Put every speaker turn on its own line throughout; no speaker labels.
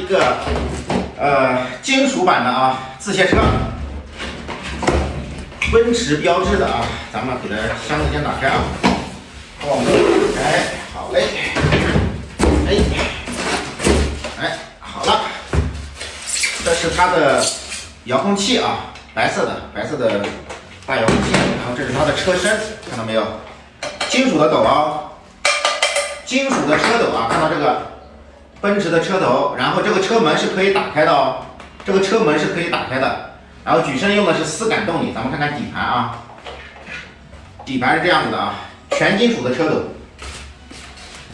个金属版的啊自卸车，奔驰标志的啊，咱们给它箱子先打开啊，把我们打开，好嘞，哎，好了，这是它的遥控器啊，白色的大遥控器，然后这是它的车身，看到没有？金属的斗啊，金属的车斗啊，看到这个奔驰的车头，然后这个车门是可以打开的哦，这个车门是可以打开的。然后举升用的是丝感动力，咱们看看底盘啊，底盘是这样子的啊，全金属的车斗。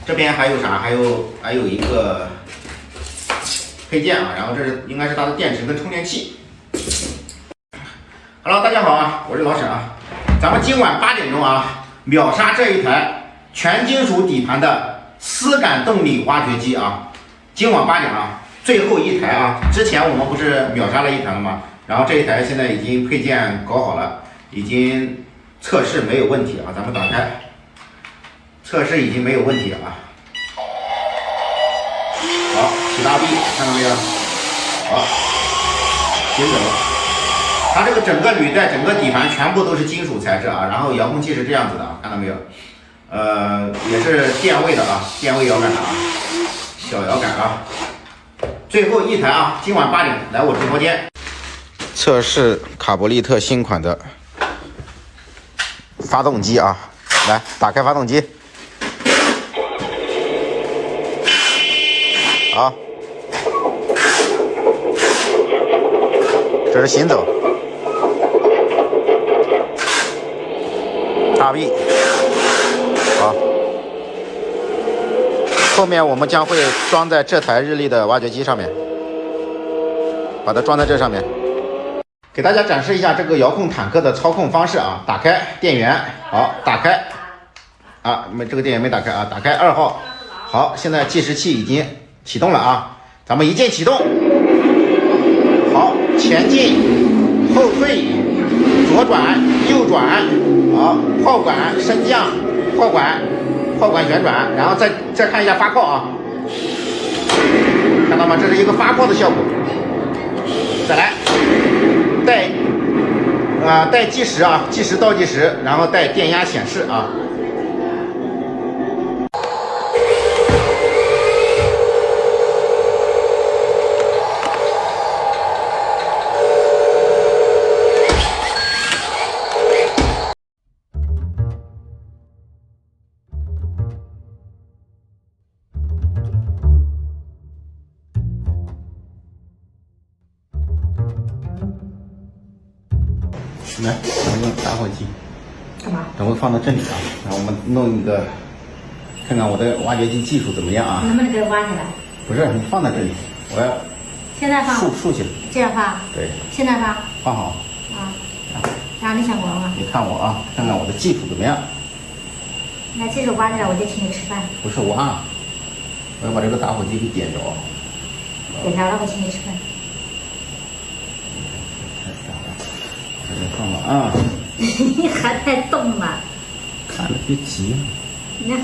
这边还有啥？还有一个配件啊，然后这是应该是它的电池跟充电器。Hello， 大家好啊，我是老沈啊，咱们今晚8点钟啊，秒杀这一台全金属底盘的丝感动力挖掘机啊，今晚8点啊，最后一台啊，之前我们不是秒杀了一台了吗？然后这一台现在已经配件搞好了，已经测试没有问题啊，咱们打开，测试已经没有问题了啊。好，起大臂，看到没有？好，行走。它这个整个履带、整个底盘全部都是金属材质啊，然后遥控器是这样子的啊，看到没有？也是电位的啊，电位摇杆的啊，小摇杆啊。最后一台啊，今晚8点来我直播间。测试卡博利特新款的发动机啊，来打开发动机，好，这是行走，大臂，好，后面我们将会装在这台日立的挖掘机上面，把它装在这上面。给大家展示一下这个遥控坦克的操控方式啊！打开电源，好，打开，啊，这个电源没打开啊，打开2号，好，现在计时器已经启动了啊，咱们一键启动，好，前进，后退，左转，右转，好，炮管升降，炮管旋转，然后再看一下发炮啊，看到吗？这是一个发炮的效果，再来。带计时啊，计时倒计时，然后带电压显示啊。来，咱们用打火机，
干嘛？
等会放到这里啊，然后我们弄一个，看看我的挖掘机技术怎么样啊？
能不能给我挖起来？
不是，你放在这里，我要
现在放，
竖起来，
这样放？
对，
现在放？
放好。
啊，然后你想玩吗？
你看我啊，看看我的技术怎么样？
那这个挖起来我就请你吃饭。
不是挖，我要把这个打火机给点着。
点着了我请你吃饭。
放了啊！
你还在动呢？
看着别急，
你看，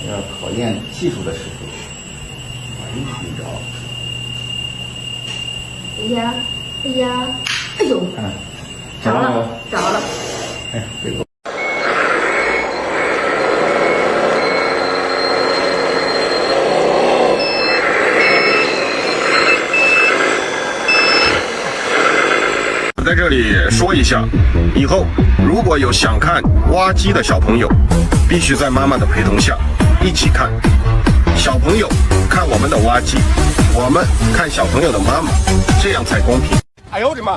要考验技术的时候，没着。
哎呀，哎呀，哎呦，着了，着了。
哎，这个。
在这里说一下，以后如果有想看挖机的小朋友，必须在妈妈的陪同下一起看。小朋友看我们的挖机，我们看小朋友的妈妈，这样才公平。哎呦我的妈！